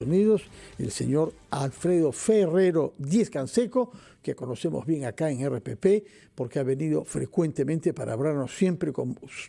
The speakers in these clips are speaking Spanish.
Unidos, el señor Alfredo Ferrero Díez Canseco, que conocemos bien acá en RPP, porque ha venido frecuentemente para hablarnos siempre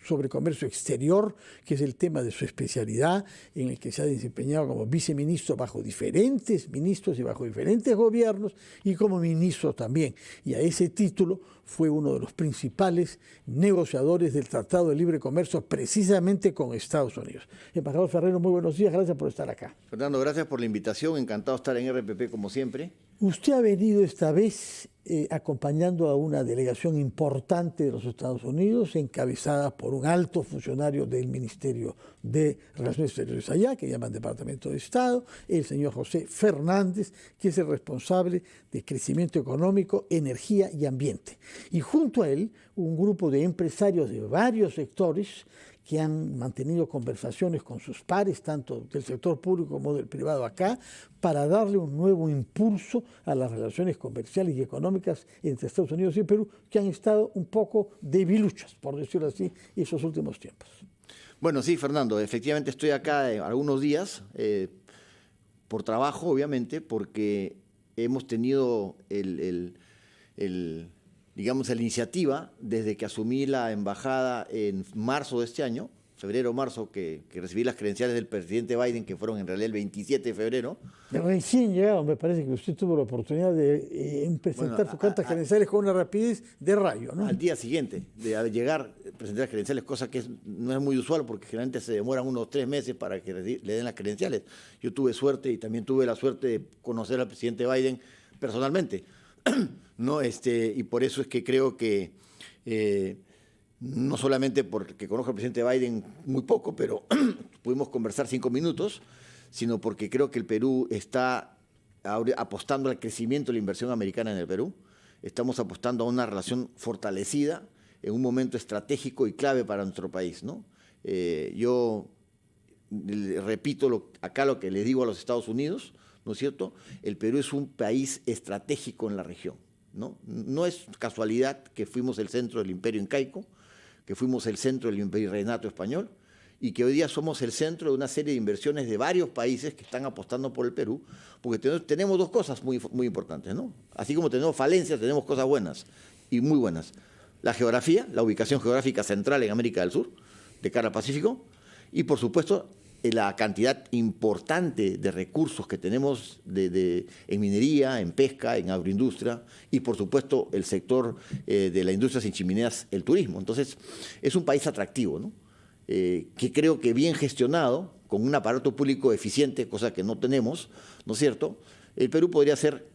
sobre comercio exterior, que es el tema de su especialidad, en el que se ha desempeñado como viceministro bajo diferentes ministros y bajo diferentes gobiernos, y como ministro también. Y a ese título fue uno de los principales negociadores del Tratado de Libre Comercio, precisamente con Estados Unidos. Embajador Ferrero, muy buenos días, gracias por estar acá. Fernando, gracias por la invitación, encantado de estar en RPP como siempre. Usted ha venido esta vez acompañando a una delegación importante de los Estados Unidos, encabezada por un alto funcionario del Ministerio de Relaciones Exteriores allá, que llaman Departamento de Estado, el señor José Fernández, que es el responsable de crecimiento económico, energía y ambiente. Y junto a él, un grupo de empresarios de varios sectores que han mantenido conversaciones con sus pares, tanto del sector público como del privado acá, para darle un nuevo impulso a las relaciones comerciales y económicas entre Estados Unidos y Perú, que han estado un poco debiluchas, por decirlo así, esos últimos tiempos. Bueno, sí, Fernando, efectivamente estoy acá algunos días, por trabajo, obviamente, porque hemos tenido digamos, la iniciativa desde que asumí la embajada en marzo de este año, febrero-marzo, que recibí las credenciales del presidente Biden, que fueron en realidad el 27 de febrero. Recién llegado, me parece que usted tuvo la oportunidad de presentar sus cartas credenciales con una rapidez de rayo, ¿no? Al día siguiente de llegar, presentar las credenciales, cosa que no es muy usual porque generalmente se demoran unos 3 meses para que le den las credenciales. Yo tuve suerte y también tuve la suerte de conocer al presidente Biden personalmente. ¿No? Y por eso es que creo que, no solamente porque conozco al presidente Biden muy poco, pero pudimos conversar 5 minutos, sino porque creo que el Perú está apostando al crecimiento de la inversión americana en el Perú. Estamos apostando a una relación fortalecida en un momento estratégico y clave para nuestro país, ¿no? Yo repito acá lo que le digo a los Estados Unidos, ¿no es cierto? El Perú es un país estratégico en la región, ¿no? No es casualidad que fuimos el centro del imperio incaico, que fuimos el centro del virreinato español y que hoy día somos el centro de una serie de inversiones de varios países que están apostando por el Perú, porque tenemos dos cosas muy importantes, ¿no? Así como tenemos falencias, tenemos cosas buenas y muy buenas. La geografía, la ubicación geográfica central en América del Sur, de cara al Pacífico, y por supuesto la cantidad importante de recursos que tenemos en minería, en pesca, en agroindustria y, por supuesto, el sector de la industria sin chimeneas, el turismo. Entonces, es un país atractivo, ¿no? Que creo que bien gestionado, con un aparato público eficiente, cosa que no tenemos, ¿no es cierto? El Perú podría ser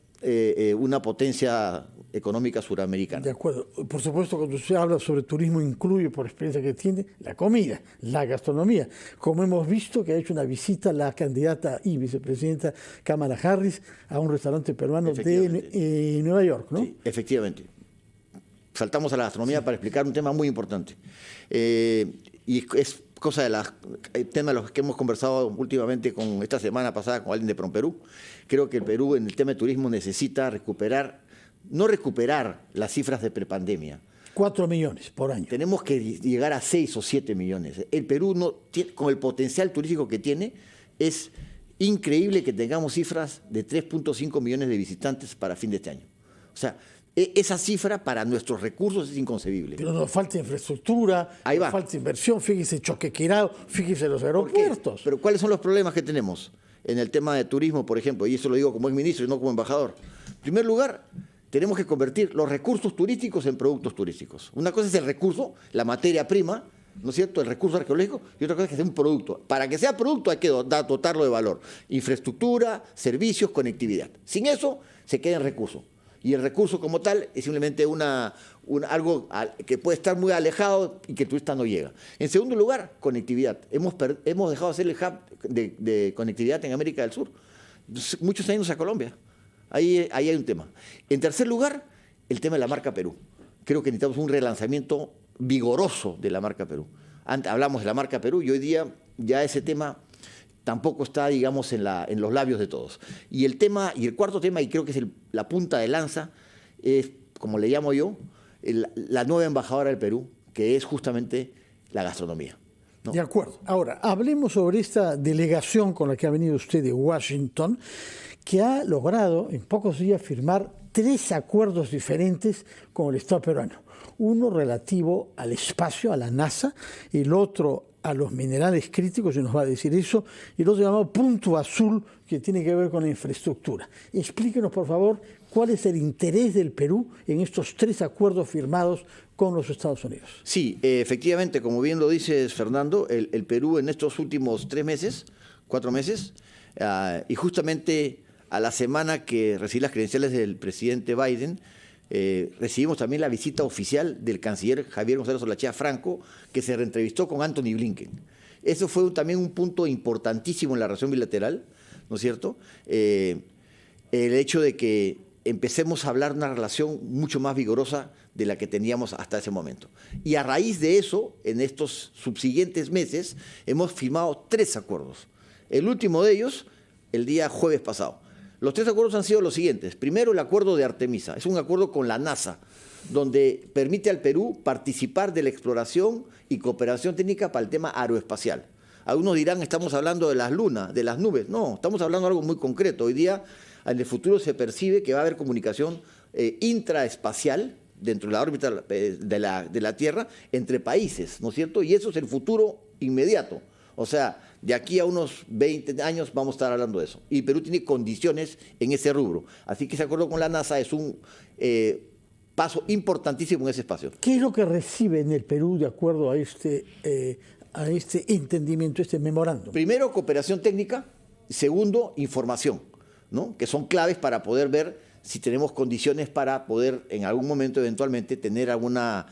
una potencia económica suramericana. De acuerdo. Por supuesto, cuando usted habla sobre turismo, incluye, por experiencia que tiene, la comida, la gastronomía. Como hemos visto que ha hecho una visita la candidata y vicepresidenta Kamala Harris a un restaurante peruano de Nueva York, ¿no? Sí, efectivamente. Saltamos a la gastronomía para explicar un tema muy importante. Y es cosa el tema de los que hemos conversado últimamente esta semana pasada con alguien de PROMPERÚ. Creo que el Perú en el tema de turismo necesita no recuperar las cifras de prepandemia. 4 millones por año. Tenemos que llegar a 6 o 7 millones. El Perú, con el potencial turístico que tiene, es increíble que tengamos cifras de 3.5 millones de visitantes para fin de este año. O sea, esa cifra para nuestros recursos es inconcebible. Pero nos falta infraestructura, nos falta inversión, fíjese Choquequirao, fíjese los aeropuertos. Pero ¿cuáles son los problemas que tenemos en el tema de turismo, por ejemplo? Y eso lo digo como exministro y no como embajador. En primer lugar, tenemos que convertir los recursos turísticos en productos turísticos. Una cosa es el recurso, la materia prima, ¿no es cierto?, el recurso arqueológico, y otra cosa es que sea un producto. Para que sea producto hay que dotarlo de valor. Infraestructura, servicios, conectividad. Sin eso, se queda en recurso. Y el recurso como tal es simplemente algo que puede estar muy alejado y que el turista no llega. En segundo lugar, conectividad. Hemos dejado de ser el hub de conectividad en América del Sur. Muchos años a Colombia. Ahí hay un tema. En tercer lugar, el tema de la marca Perú. Creo que necesitamos un relanzamiento vigoroso de la marca Perú. Antes hablamos de la marca Perú y hoy día ya ese tema tampoco está, digamos, en los labios de todos. Y el cuarto tema, y creo que es la punta de lanza, es, como le llamo yo, la nueva embajadora del Perú, que es justamente la gastronomía. ¿no? De acuerdo. Ahora, hablemos sobre esta delegación con la que ha venido usted de Washington, que ha logrado en pocos días firmar 3 acuerdos diferentes con el Estado peruano. Uno relativo al espacio, a la NASA, el otro a los minerales críticos, y nos va a decir eso, y el otro llamado Punto Azul, que tiene que ver con la infraestructura. Explíquenos, por favor, cuál es el interés del Perú en estos 3 acuerdos firmados con los Estados Unidos. Sí, efectivamente, como bien lo dices, Fernando, el Perú en estos últimos 3 meses, 4 meses, y justamente a la semana que recibí las credenciales del presidente Biden, recibimos también la visita oficial del canciller Javier González Olachea Franco, que se reentrevistó con Anthony Blinken. Eso fue también un punto importantísimo en la relación bilateral, ¿no es cierto? El hecho de que empecemos a hablar de una relación mucho más vigorosa de la que teníamos hasta ese momento. Y a raíz de eso, en estos subsiguientes meses, hemos firmado 3 acuerdos. El último de ellos, el día jueves pasado. Los 3 acuerdos han sido los siguientes. Primero, el acuerdo de Artemisa. Es un acuerdo con la NASA, donde permite al Perú participar de la exploración y cooperación técnica para el tema aeroespacial. Algunos dirán, estamos hablando de las lunas, de las nubes. No, estamos hablando de algo muy concreto. Hoy día, en el futuro se percibe que va a haber comunicación intraespacial dentro de la órbita de la Tierra entre países, ¿no es cierto? Y eso es el futuro inmediato. O sea, de aquí a unos 20 años vamos a estar hablando de eso. Y Perú tiene condiciones en ese rubro. Así que ese acuerdo con la NASA es un paso importantísimo en ese espacio. ¿Qué es lo que recibe en el Perú de acuerdo a este entendimiento, este memorándum? Primero, cooperación técnica. Segundo, información, ¿no? Que son claves para poder ver si tenemos condiciones para poder en algún momento eventualmente tener algún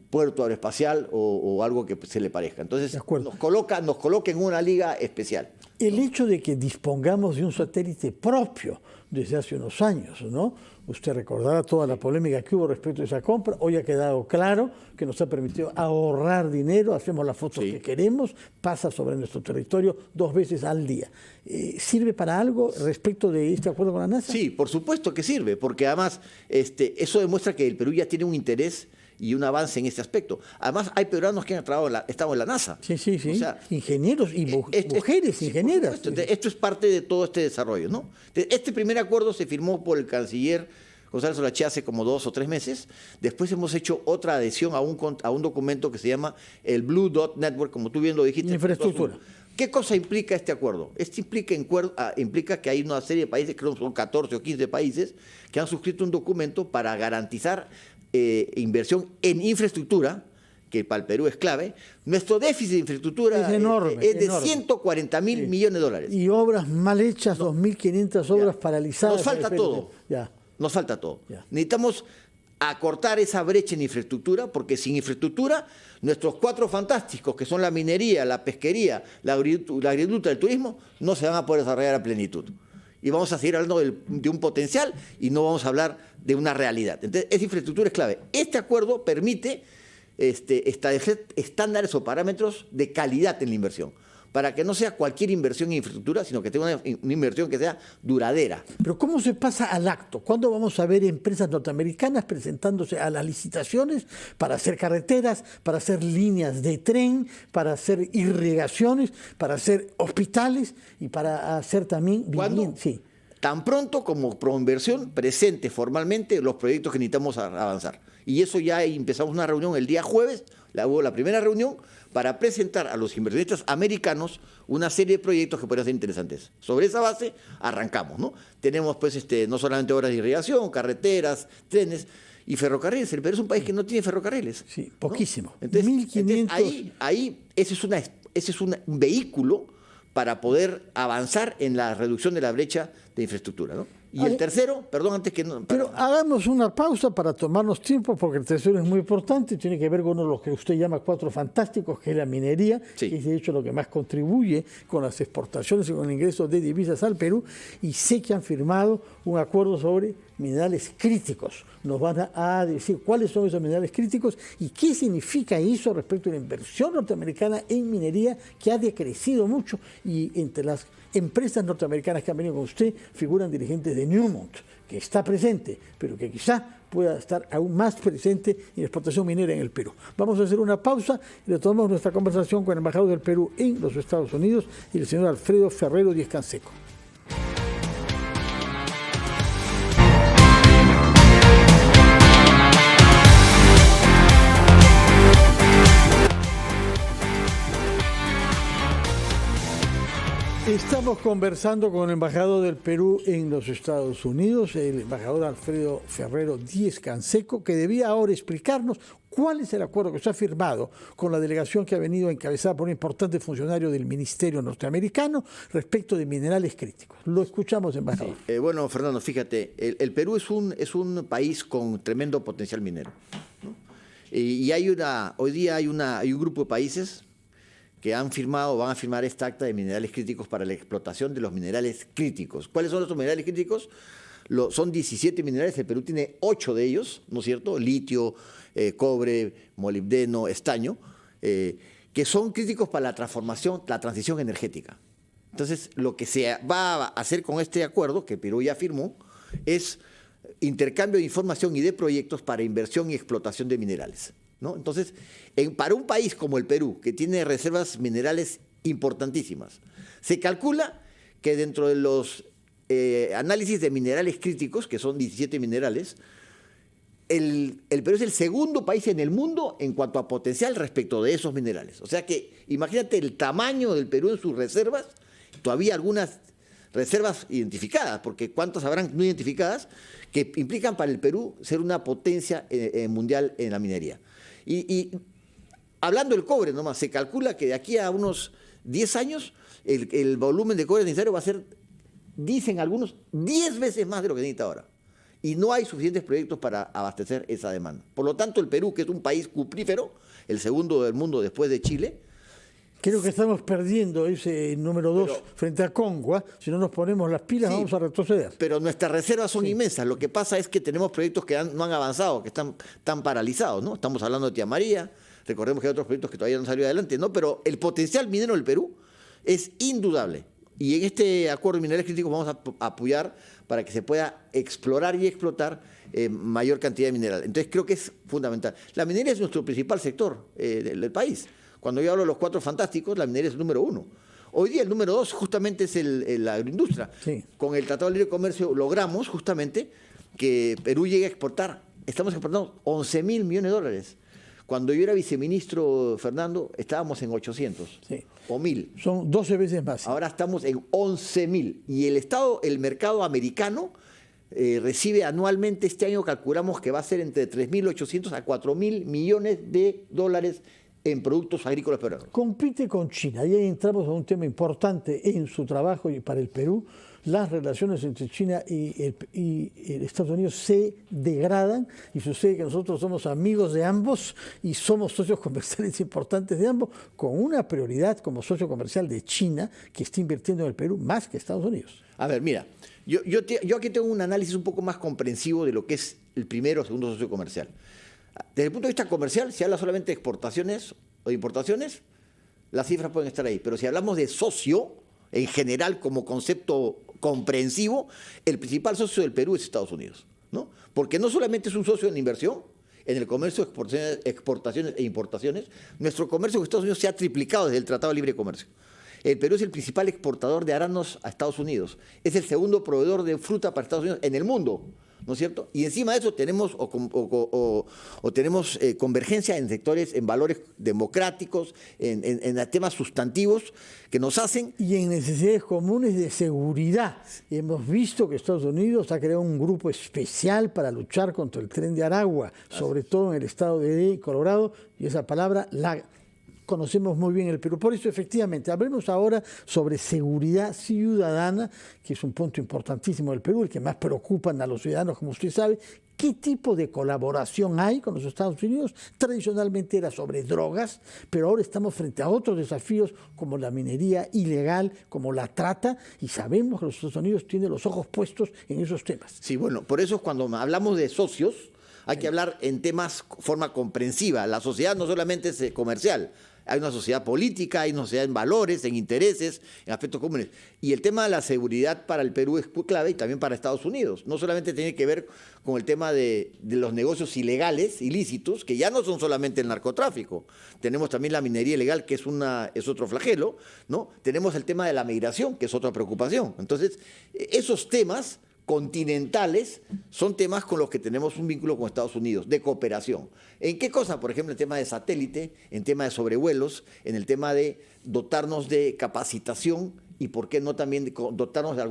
puerto aeroespacial o algo que se le parezca. Entonces nos coloca en una liga especial. El hecho de que dispongamos de un satélite propio desde hace unos años, ¿no? Usted recordará toda la polémica que hubo respecto a esa compra. Hoy ha quedado claro que nos ha permitido ahorrar dinero, hacemos las fotos que queremos, pasa sobre nuestro territorio 2 veces al día. ¿Sirve para algo respecto de este acuerdo con la NASA? Sí, por supuesto que sirve, porque además eso demuestra que el Perú ya tiene un interés y un avance en este aspecto. Además, hay peruanos que han estado en la NASA. Sí. O sea, ingenieros y mujeres ingenieras. Esto es parte de todo este desarrollo, ¿no? Este primer acuerdo se firmó por el canciller González Olachea hace como 2 o 3 meses. Después hemos hecho otra adhesión a un documento que se llama el Blue Dot Network, como tú bien lo dijiste. Infraestructura. ¿Qué cosa implica este acuerdo? Este implica que hay una serie de países, creo que son 14 o 15 países, que han suscrito un documento para garantizar inversión en infraestructura, que para el Perú es clave. Nuestro déficit de infraestructura es enorme, es de 140.000 millones de dólares. Y obras mal hechas, 2.500 obras paralizadas. Nos falta todo. Nos falta todo. Necesitamos acortar esa brecha en infraestructura, porque sin infraestructura, nuestros 4 fantásticos, que son la minería, la pesquería, la agricultura, el turismo, no se van a poder desarrollar a plenitud. Y vamos a seguir hablando de un potencial y no vamos a hablar de una realidad. Entonces, esa infraestructura es clave. Este acuerdo permite establecer estándares o parámetros de calidad en la inversión, para que no sea cualquier inversión en infraestructura, sino que tenga una inversión que sea duradera. Pero ¿cómo se pasa al acto? ¿Cuándo vamos a ver empresas norteamericanas presentándose a las licitaciones para hacer carreteras, para hacer líneas de tren, para hacer irrigaciones, para hacer hospitales y para hacer también viviendas? Sí. Tan pronto como Proinversión presente formalmente los proyectos que necesitamos avanzar. Y eso ya empezamos una reunión el día jueves, hubo la primera reunión para presentar a los inversionistas americanos una serie de proyectos que podrían ser interesantes. Sobre esa base arrancamos, ¿no? Tenemos pues no solamente obras de irrigación, carreteras, trenes y ferrocarriles. El Perú es un país que no tiene ferrocarriles. Sí, poquísimo. ¿No? Entonces, 1.500. Ese es un vehículo para poder avanzar en la reducción de la brecha de infraestructura, ¿no? Y el tercero, perdón, antes que no... Pero hagamos una pausa para tomarnos tiempo, porque el tercero es muy importante, tiene que ver con uno de los que usted llama 4 fantásticos, que es la minería, que es de hecho lo que más contribuye con las exportaciones y con el ingreso de divisas al Perú, y sé que han firmado un acuerdo sobre minerales críticos. Nos van a decir cuáles son esos minerales críticos y qué significa eso respecto a la inversión norteamericana en minería, que ha decrecido mucho. Y entre las empresas norteamericanas que han venido con usted figuran dirigentes de Newmont, que está presente, pero que quizá pueda estar aún más presente en la exportación minera en el Perú. Vamos a hacer una pausa y retomamos nuestra conversación con el embajador del Perú en los Estados Unidos, y el señor Alfredo Ferrero Díez Canseco. Estamos conversando con el embajador del Perú en los Estados Unidos, el embajador Alfredo Ferrero Díez Canseco, que debía ahora explicarnos cuál es el acuerdo que se ha firmado con la delegación que ha venido encabezada por un importante funcionario del Ministerio norteamericano respecto de minerales críticos. Lo escuchamos, embajador. Sí. Bueno, Fernando, fíjate, el Perú es un país con tremendo potencial minero, ¿no? Y hoy día hay un grupo de países que han firmado o van a firmar esta acta de minerales críticos para la explotación de los minerales críticos. ¿Cuáles son los minerales críticos? Son 17 minerales, el Perú tiene 8 de ellos, ¿no es cierto? Litio, cobre, molibdeno, estaño, que son críticos para la transición energética. Entonces, lo que se va a hacer con este acuerdo, que Perú ya firmó, es intercambio de información y de proyectos para inversión y explotación de minerales, ¿no? Entonces, para un país como el Perú, que tiene reservas minerales importantísimas, se calcula que dentro de los análisis de minerales críticos, que son 17 minerales, el Perú es el segundo país en el mundo en cuanto a potencial respecto de esos minerales. O sea que imagínate el tamaño del Perú en sus reservas, todavía algunas reservas identificadas, porque ¿cuántas habrán no identificadas? Que implican para el Perú ser una potencia mundial en la minería. Y hablando del cobre nomás, se calcula que de aquí a unos 10 años el volumen de cobre necesario va a ser, dicen algunos, 10 veces más de lo que necesita ahora. Y no hay suficientes proyectos para abastecer esa demanda. Por lo tanto, el Perú, que es un país cuprífero, el segundo del mundo después de Chile. Creo que estamos perdiendo ese número 2 frente a Congo, ¿eh? Si no nos ponemos las pilas, sí, vamos a retroceder. Pero nuestras reservas son inmensas. Lo que pasa es que tenemos proyectos que no han avanzado, que están paralizados, ¿no? Estamos hablando de Tía María, recordemos que hay otros proyectos que todavía no han salido adelante, ¿no? Pero el potencial minero del Perú es indudable. Y en este acuerdo de minerales críticos vamos a apoyar para que se pueda explorar y explotar mayor cantidad de mineral. Entonces creo que es fundamental. La minería es nuestro principal sector del país. Cuando yo hablo de los 4 fantásticos, la minería es el número 1. Hoy día el número 2 justamente es la agroindustria. Sí. Con el Tratado de Libre Comercio logramos justamente que Perú llegue a exportar. Estamos exportando 11.000 millones de dólares. Cuando yo era viceministro, Fernando, estábamos en 800 sí. o 1.000. Son 12 veces más. Ahora estamos en 11.000. Y el mercado americano recibe anualmente, este año calculamos que va a ser entre 3.800 a 4.000 millones de dólares en productos agrícolas peruanos. Compite con China, y ahí entramos a un tema importante en su trabajo y para el Perú. Las relaciones entre China y Estados Unidos se degradan, y sucede que nosotros somos amigos de ambos y somos socios comerciales importantes de ambos, con una prioridad como socio comercial de China, que está invirtiendo en el Perú más que Estados Unidos. A ver, mira, yo aquí tengo un análisis un poco más comprensivo de lo que es el primero o segundo socio comercial. Desde el punto de vista comercial, si habla solamente de exportaciones o de importaciones, las cifras pueden estar ahí. Pero si hablamos de socio, en general como concepto comprensivo, el principal socio del Perú es Estados Unidos, ¿no? Porque no solamente es un socio en inversión, en el comercio, exportaciones e importaciones, nuestro comercio con Estados Unidos se ha triplicado desde el Tratado de Libre Comercio. El Perú es el principal exportador de arándanos a Estados Unidos. Es el segundo proveedor de fruta para Estados Unidos en el mundo, ¿no es cierto? Y encima de eso tenemos tenemos convergencia en sectores, en valores democráticos, en temas sustantivos que nos hacen... Y en necesidades comunes de seguridad. Hemos visto que Estados Unidos ha creado un grupo especial para luchar contra el Tren de Aragua, sobre todo en el estado de Colorado, y esa palabra la conocemos muy bien en el Perú. Por eso, efectivamente, hablemos ahora sobre seguridad ciudadana, que es un punto importantísimo del Perú, el que más preocupan a los ciudadanos, como usted sabe. qué tipo de colaboración hay con los Estados Unidos. Tradicionalmente era sobre drogas, pero ahora estamos frente a otros desafíos como la minería ilegal, como la trata, y sabemos que los Estados Unidos tienen los ojos puestos en esos temas. Sí, bueno, por eso cuando hablamos de socios, hay que hablar en temas de forma comprensiva. La sociedad no solamente es comercial, hay una sociedad política, hay una sociedad en valores, en intereses, en aspectos comunes. Y el tema de la seguridad para el Perú es clave y también para Estados Unidos. No solamente tiene que ver con el tema de los negocios ilegales, ilícitos, que ya no son solamente el narcotráfico. Tenemos también la minería ilegal, que es otro flagelo, ¿no? Tenemos el tema de la migración, que es otra preocupación. Entonces, esos temas continentales son temas con los que tenemos un vínculo con Estados Unidos, de cooperación. ¿En qué cosa? Por ejemplo, en el tema de satélite, en tema de sobrevuelos, en el tema de dotarnos de capacitación y por qué no también dotarnos de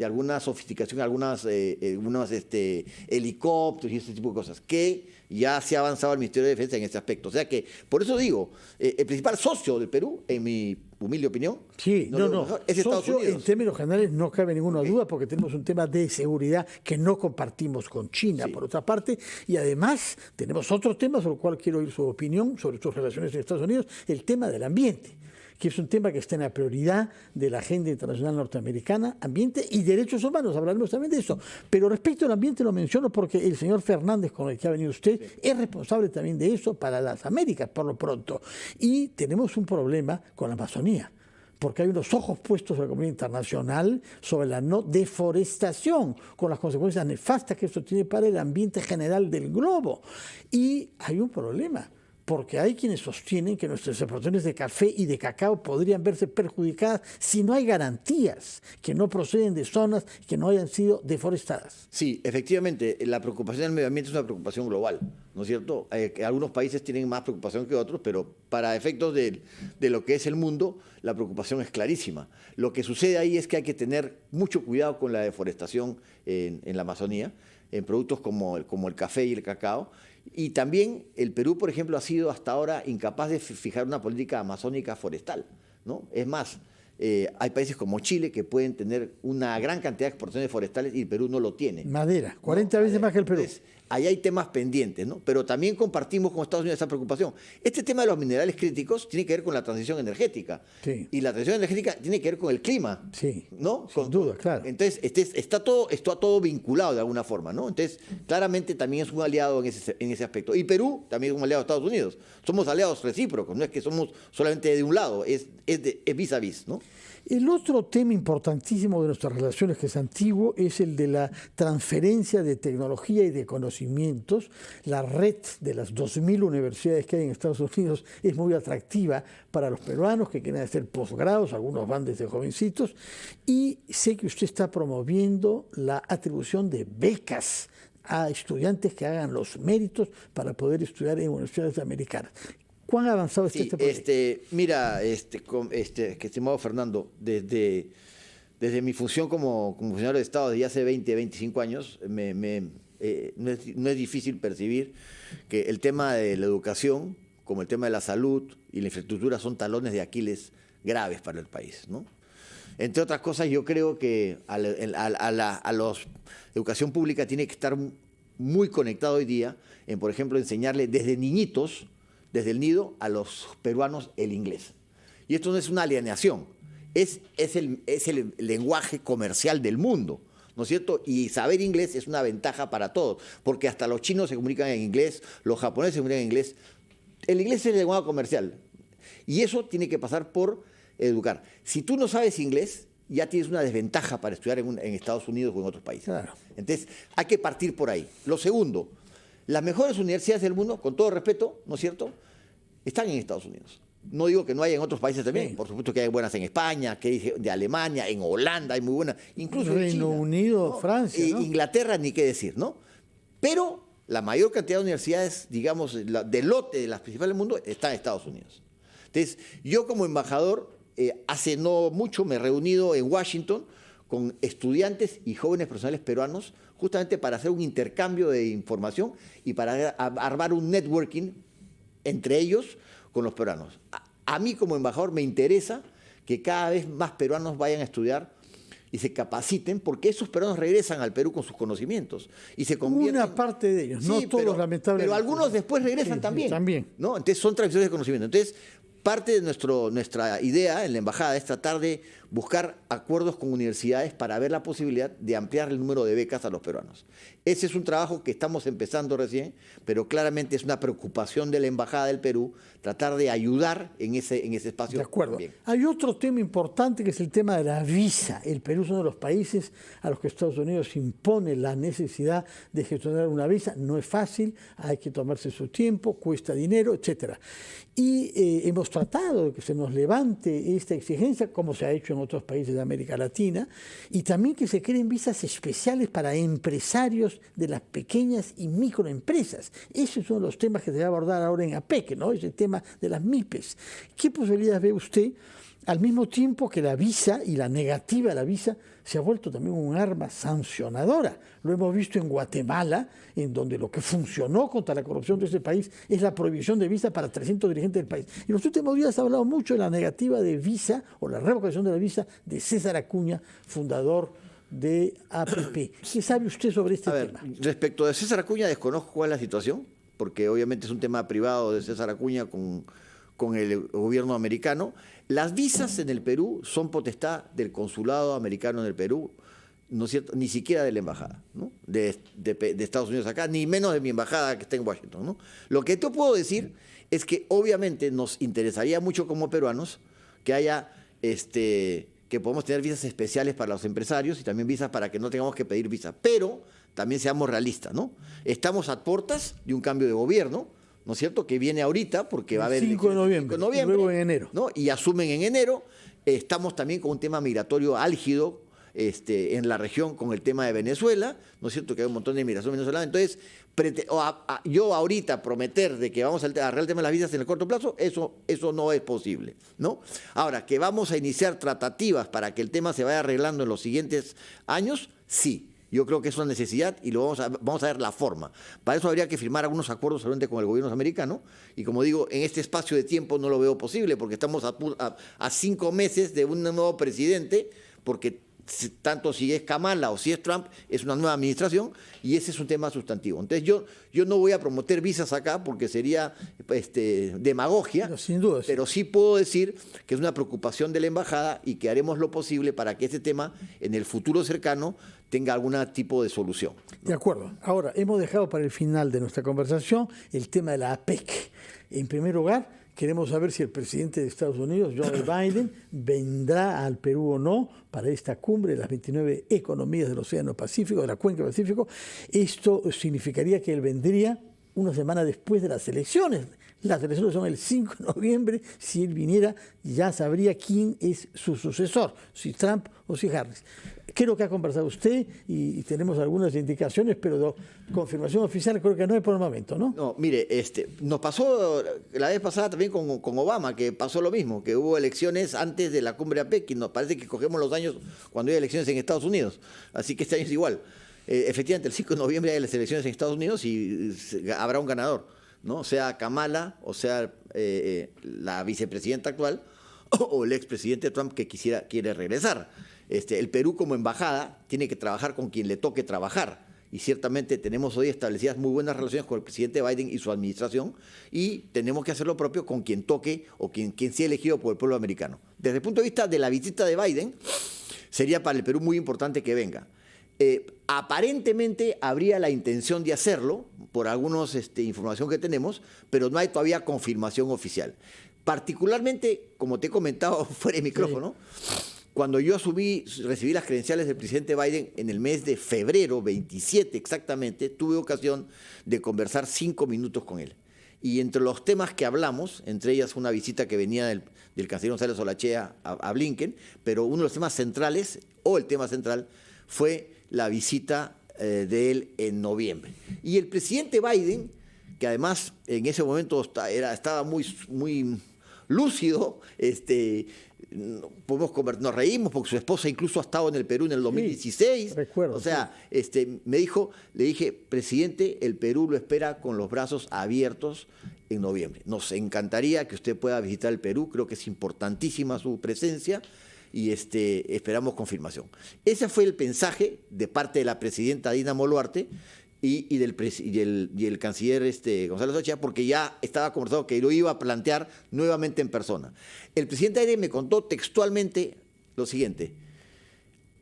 alguna sofisticación, algunos helicópteros y este tipo de cosas, que ya se ha avanzado el Ministerio de Defensa en este aspecto. O sea que, por eso digo, el principal socio del Perú, en mi humilde opinión, sí, es Estados Unidos. En términos generales no cabe ninguna duda, porque tenemos un tema de seguridad que no compartimos con China, por otra parte, y además tenemos otro tema sobre el cual quiero oír su opinión sobre sus relaciones en Estados Unidos, el tema del ambiente, que es un tema que está en la prioridad de la agenda internacional norteamericana, ambiente y derechos humanos, hablaremos también de eso. Pero respecto al ambiente lo menciono porque el señor Fernández, con el que ha venido usted, es responsable también de eso para las Américas, por lo pronto. Y tenemos un problema con la Amazonía, porque hay unos ojos puestos en la comunidad internacional sobre la no deforestación, con las consecuencias nefastas que esto tiene para el ambiente general del globo. Y hay un problema, porque hay quienes sostienen que nuestras exportaciones de café y de cacao podrían verse perjudicadas si no hay garantías que no proceden de zonas que no hayan sido deforestadas. Sí, efectivamente, la preocupación del medio ambiente es una preocupación global, ¿no es cierto? Algunos países tienen más preocupación que otros, pero para efectos de lo que es el mundo, la preocupación es clarísima. Lo que sucede ahí es que hay que tener mucho cuidado con la deforestación en la Amazonía, en productos como el café y el cacao. Y también el Perú, por ejemplo, ha sido hasta ahora incapaz de fijar una política amazónica forestal, ¿no? Es más, hay países como Chile que pueden tener una gran cantidad de exportaciones forestales y el Perú no lo tiene. Madera, 40 veces más que el Perú. Entonces, ahí hay temas pendientes, ¿no? Pero también compartimos con Estados Unidos esa preocupación. Este tema de los minerales críticos tiene que ver con la transición energética. Sí. Y la transición energética tiene que ver con el clima. Sí, ¿no? Sin duda, claro. Entonces, está todo vinculado de alguna forma, ¿no? Entonces, claramente también es un aliado en ese aspecto. Y Perú también es un aliado de Estados Unidos. Somos aliados recíprocos, no es que somos solamente de un lado, es vis a vis, ¿no? El otro tema importantísimo de nuestras relaciones, que es antiguo, es el de la transferencia de tecnología y de conocimientos. La red de las 2.000 universidades que hay en Estados Unidos es muy atractiva para los peruanos que quieren hacer posgrados, algunos van desde jovencitos, y sé que usted está promoviendo la atribución de becas a estudiantes que hagan los méritos para poder estudiar en universidades americanas. ¿Cuán avanzado está este proyecto? Mira, estimado Fernando, desde mi función como funcionario de Estado desde hace 20, 25 años, no es difícil percibir que el tema de la educación, como el tema de la salud y la infraestructura, son talones de Aquiles graves para el país, ¿no? Entre otras cosas, yo creo que a la educación pública tiene que estar muy conectado hoy día en, por ejemplo, enseñarle desde niñitos, desde el nido, a los peruanos el inglés. Y esto no es una alienación, es el lenguaje comercial del mundo, ¿no es cierto? Y saber inglés es una ventaja para todos, porque hasta los chinos se comunican en inglés, los japoneses se comunican en inglés. El inglés es el lenguaje comercial. Y eso tiene que pasar por educar. Si tú no sabes inglés, ya tienes una desventaja para estudiar en Estados Unidos o en otros países. Claro. Entonces, hay que partir por ahí. Lo segundo, las mejores universidades del mundo, con todo respeto, ¿no es cierto?, están en Estados Unidos. No digo que no haya en otros países también. Sí. Por supuesto que hay buenas en España, que hay de Alemania, en Holanda hay muy buenas. Incluso en China, Reino Unido, ¿no? Francia, ¿no? Inglaterra, ni qué decir, ¿no? Pero la mayor cantidad de del lote de las principales del mundo está en Estados Unidos. Entonces, yo como embajador, hace no mucho me he reunido en Washington con estudiantes y jóvenes profesionales peruanos, justamente para hacer un intercambio de información y para armar un networking entre ellos con los peruanos. A mí como embajador me interesa que cada vez más peruanos vayan a estudiar y se capaciten, porque esos peruanos regresan al Perú con sus conocimientos y se convierten... Una parte de ellos, no todos, lamentablemente. Pero algunos después regresan también. También. ¿No? Entonces son transmisiones de conocimiento. Entonces, parte de nuestra idea en la embajada es tratar de buscar acuerdos con universidades para ver la posibilidad de ampliar el número de becas a los peruanos. Ese es un trabajo que estamos empezando recién, pero claramente es una preocupación de la Embajada del Perú tratar de ayudar en ese espacio. De acuerdo. También. Hay otro tema importante que es el tema de la visa. El Perú es uno de los países a los que Estados Unidos impone la necesidad de gestionar una visa. No es fácil, hay que tomarse su tiempo, cuesta dinero, etcétera. Y hemos tratado de que se nos levante esta exigencia, como se ha hecho en otros países de América Latina, y también que se creen visas especiales para empresarios de las pequeñas y microempresas. Ese es uno de los temas que se va a abordar ahora en APEC, ¿no? Ese tema de las MIPES. ¿Qué posibilidades ve usted, al mismo tiempo que la visa y la negativa a la visa se ha vuelto también un arma sancionadora? Lo hemos visto en Guatemala, en donde lo que funcionó contra la corrupción de ese país es la prohibición de visa para 300 dirigentes del país. Y en los últimos días se ha hablado mucho de la negativa de visa o la revocación de la visa de César Acuña, fundador de APP. ¿Qué sabe usted sobre este tema? Respecto de César Acuña, desconozco cuál es la situación, porque obviamente es un tema privado de César Acuña con el gobierno americano. Las visas en el Perú son potestad del consulado americano en el Perú, ¿no es cierto? Ni siquiera de la embajada, ¿no? de Estados Unidos acá, ni menos de mi embajada que está en Washington, ¿no? Lo que te puedo decir es que obviamente nos interesaría mucho como peruanos que haya que podamos tener visas especiales para los empresarios y también visas para que no tengamos que pedir visa. Pero también seamos realistas, ¿no? Estamos a puertas de un cambio de gobierno, ¿no es cierto?, que viene ahorita porque va a haber... 5 de noviembre, y luego en enero. ¿No? Y asumen en enero. Estamos también con un tema migratorio álgido en la región con el tema de Venezuela, ¿no es cierto?, que hay un montón de inmigración venezolana. Entonces, yo ahorita prometer de que vamos a arreglar el tema de las visas en el corto plazo, eso no es posible, ¿no? Ahora, que vamos a iniciar tratativas para que el tema se vaya arreglando en los siguientes años, sí. Yo creo que es una necesidad y vamos a ver la forma. Para eso habría que firmar algunos acuerdos solamente con el gobierno americano y, como digo, en este espacio de tiempo no lo veo posible porque estamos a 5 meses de un nuevo presidente, porque tanto si es Kamala o si es Trump, es una nueva administración y ese es un tema sustantivo. Entonces yo no voy a promover visas acá porque sería demagogia, no, sin duda, pero sí puedo decir que es una preocupación de la embajada y que haremos lo posible para que este tema en el futuro cercano tenga algún tipo de solución, ¿no? De acuerdo. Ahora, hemos dejado para el final de nuestra conversación el tema de la APEC. En primer lugar, queremos saber si el presidente de Estados Unidos, Joe Biden, vendrá al Perú o no para esta cumbre de las 29 economías del Océano Pacífico, de la Cuenca del Pacífico. Esto significaría que él vendría una semana después de las elecciones. Las elecciones son el 5 de noviembre. Si él viniera, ya sabría quién es su sucesor, si Trump o si Harris. Creo que ha conversado usted y tenemos algunas indicaciones, pero confirmación oficial creo que no es por el momento, ¿no? No, mire, nos pasó la vez pasada también con Obama, que pasó lo mismo, que hubo elecciones antes de la cumbre APEC y nos parece que cogemos los años cuando hay elecciones en Estados Unidos. Así que este año es igual. Efectivamente, el 5 de noviembre hay las elecciones en Estados Unidos y habrá un ganador, ¿no? Sea Kamala o sea la vicepresidenta actual o el expresidente Trump que quiere regresar. El Perú como embajada tiene que trabajar con quien le toque trabajar y ciertamente tenemos hoy establecidas muy buenas relaciones con el presidente Biden y su administración y tenemos que hacer lo propio con quien toque o quien sea elegido por el pueblo americano. Desde el punto de vista de la visita de Biden, sería para el Perú muy importante que venga. Aparentemente habría la intención de hacerlo por algunos información que tenemos, pero no hay todavía confirmación oficial. Particularmente, como te he comentado fuera de micrófono, cuando yo recibí las credenciales del presidente Biden en el mes de febrero, 27 exactamente, tuve ocasión de conversar 5 minutos con él. Y entre los temas que hablamos, entre ellas una visita que venía del canciller González Olachea a Blinken, pero uno de los temas centrales, o el tema central, fue la visita de él en noviembre. Y el presidente Biden, que además en ese momento estaba muy lúcido, nos reímos porque su esposa incluso ha estado en el Perú en el 2016. Sí, recuerdo. O sea, le dije, presidente, el Perú lo espera con los brazos abiertos en noviembre. Nos encantaría que usted pueda visitar el Perú, creo que es importantísima su presencia y esperamos confirmación. Ese fue el mensaje de parte de la presidenta Dina Boluarte y el canciller Gonzalo Socha, porque ya estaba conversado que lo iba a plantear nuevamente en persona. El presidente Biden me contó textualmente lo siguiente: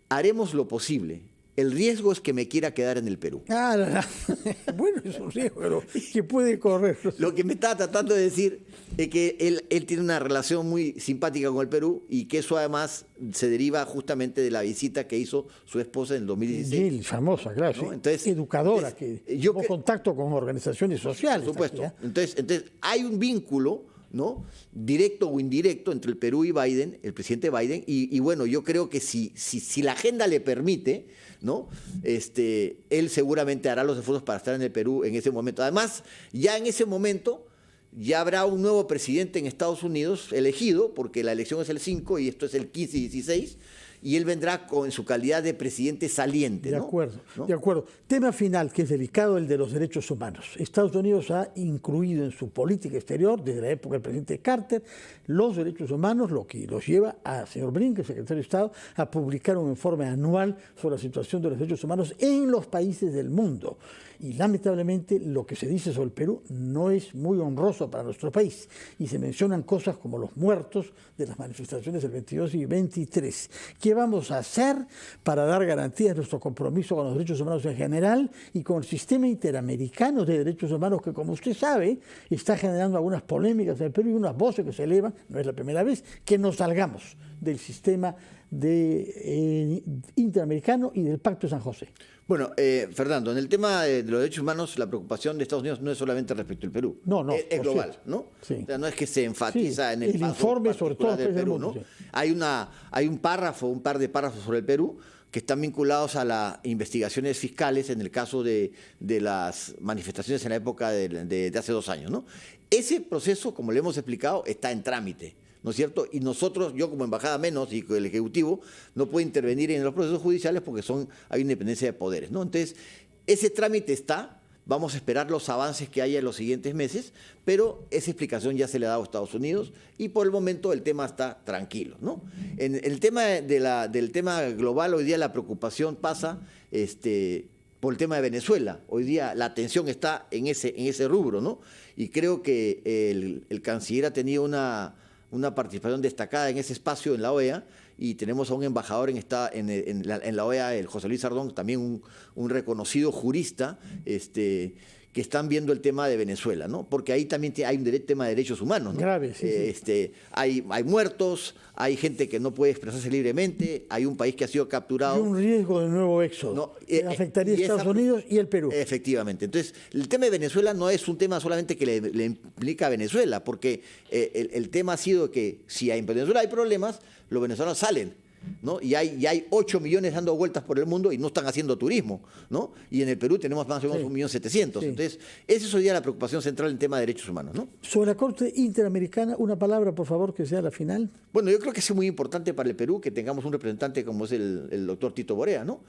haremos lo posible. El riesgo es que me quiera quedar en el Perú. Bueno, es un riesgo, pero que puede correr. Lo que me estaba tratando de decir es que él tiene una relación muy simpática con el Perú y que eso además se deriva justamente de la visita que hizo su esposa en el 2016. Gil, famosa, claro, ¿no? sí. Entonces, educadora, que tuvo contacto con organizaciones sociales. Por supuesto. Entonces, hay un vínculo, ¿no?, directo o indirecto entre el Perú y Biden, el presidente Biden, y bueno, yo creo que si la agenda le permite, ¿no?, él seguramente hará los esfuerzos para estar en el Perú en ese momento. Además, ya en ese momento ya habrá un nuevo presidente en Estados Unidos elegido, porque la elección es el 5 y esto es el 15 y 16, y él vendrá en su calidad de presidente saliente. De acuerdo, ¿no? De acuerdo. Tema final, que es delicado, el de los derechos humanos. Estados Unidos ha incluido en su política exterior, desde la época del presidente Carter, los derechos humanos, lo que los lleva a señor Blinken, secretario de Estado, a publicar un informe anual sobre la situación de los derechos humanos en los países del mundo. Y lamentablemente lo que se dice sobre el Perú no es muy honroso para nuestro país. Y se mencionan cosas como los muertos de las manifestaciones del 22 y 23. ¿Qué vamos a hacer para dar garantías de nuestro compromiso con los derechos humanos en general y con el sistema interamericano de derechos humanos que, como usted sabe, está generando algunas polémicas en el Perú y unas voces que se elevan, no es la primera vez, que nos salgamos del sistema interamericano y del Pacto de San José? Bueno, Fernando, en el tema de los derechos humanos, la preocupción de Estados Unidos no es solamente respecto al Perú. No, es global, cierto. ¿no? Sí. O sea, no es que se enfatiza en el informe sobre todo del Perú, mundo, ¿no? sí. Hay un par de párrafos sobre el Perú que están vinculados a las investigaciones fiscales en el caso de las manifestaciones en la época de hace 2 años, ¿no? Ese proceso, como le hemos explicado, está en trámite, ¿no es cierto? Y nosotros, yo como embajada menos y el Ejecutivo, no puede intervenir en los procesos judiciales porque hay independencia de poderes, ¿no? Entonces, ese trámite está, vamos a esperar los avances que haya en los siguientes meses, pero esa explicación ya se le ha dado a Estados Unidos y por el momento el tema está tranquilo, ¿no? En el tema del tema global, hoy día la preocupación pasa por el tema de Venezuela. Hoy día la atención está en ese rubro, ¿no? Y creo que el canciller ha tenido una participación destacada en ese espacio en la OEA, y tenemos a un embajador en la OEA, el José Luis Sardón, también un reconocido jurista, que están viendo el tema de Venezuela, ¿no? Porque ahí también hay un tema de derechos humanos, ¿no? Grave, sí. Hay muertos, hay gente que no puede expresarse libremente, hay un país que ha sido capturado. Y un riesgo de nuevo éxodo. No, afectaría a Estados Unidos y el Perú. Efectivamente. Entonces, el tema de Venezuela no es un tema solamente que le implica a Venezuela, porque el tema ha sido que si en Venezuela hay problemas, los venezolanos salen, ¿no? Y hay 8 millones dando vueltas por el mundo y no están haciendo turismo, ¿no? Y en el Perú tenemos más o menos 1.700.000. Sí. Entonces, esa es hoy día la preocupación central en el tema de derechos humanos, ¿no? Sobre la Corte Interamericana, una palabra, por favor, que sea la final. Bueno, yo creo que es muy importante para el Perú que tengamos un representante como es el doctor Tito Borea, ¿no?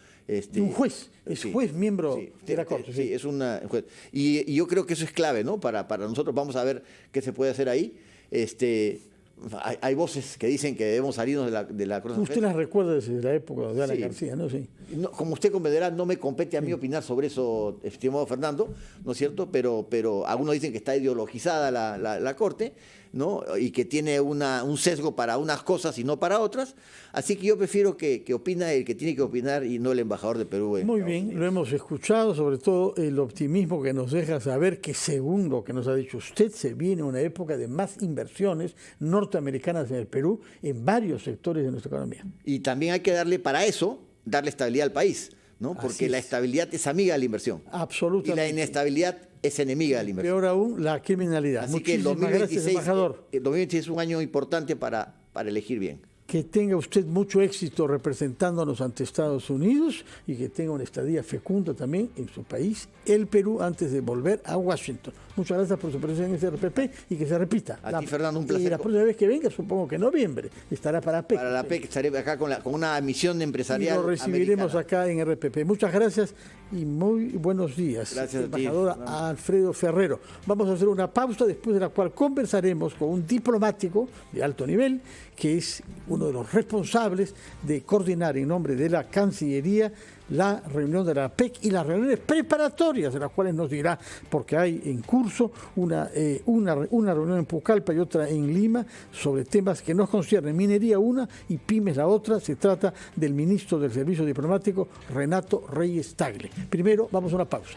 Un juez, juez miembro de la Corte. Sí, es un juez. Y yo creo que eso es clave, ¿no? Para nosotros. Vamos a ver qué se puede hacer ahí. Hay voces que dicen que debemos salirnos de la Corte. Usted las recuerda desde la época de Alan García, ¿no? Sí. No, como usted comprenderá, no me compete a mí opinar sobre eso, estimado Fernando, ¿no es cierto? Pero algunos dicen que está ideologizada la Corte, ¿no? Y que tiene un sesgo para unas cosas y no para otras. Así que yo prefiero que opina el que tiene que opinar y no el embajador de Perú. Muy bien, lo hemos escuchado, sobre todo el optimismo que nos deja saber que, según lo que nos ha dicho usted, se viene una época de más inversiones norteamericanas en el Perú en varios sectores de nuestra economía. Y también hay que darle estabilidad al país, ¿no? Porque la estabilidad es amiga de la inversión. Absolutamente. Y la inestabilidad es enemiga de la inversión. Peor aún, la criminalidad. Así que el 2026 es un año importante para elegir bien. Que tenga usted mucho éxito representándonos ante Estados Unidos y que tenga una estadía fecunda también en su país, el Perú, antes de volver a Washington. Muchas gracias por su presencia en este RPP y que se repita. A ti, Fernando, un placer. Y la próxima vez que venga, supongo que en noviembre, estará para APEC. Para la APEC estaré acá con una misión empresarial. Y lo recibiremos americana acá en RPP. Muchas gracias y muy buenos días. Gracias, embajadora Alfredo Ferrero. Vamos a hacer una pausa, después de la cual conversaremos con un diplomático de alto nivel, que es uno de los responsables de coordinar en nombre de la Cancillería la reunión de la APEC y las reuniones preparatorias, de las cuales nos dirá, porque hay en curso una reunión en Pucallpa y otra en Lima sobre temas que nos conciernen, minería una y pymes la otra. Se trata del ministro del Servicio Diplomático, Renato Reyes Tagle. Primero, vamos a una pausa.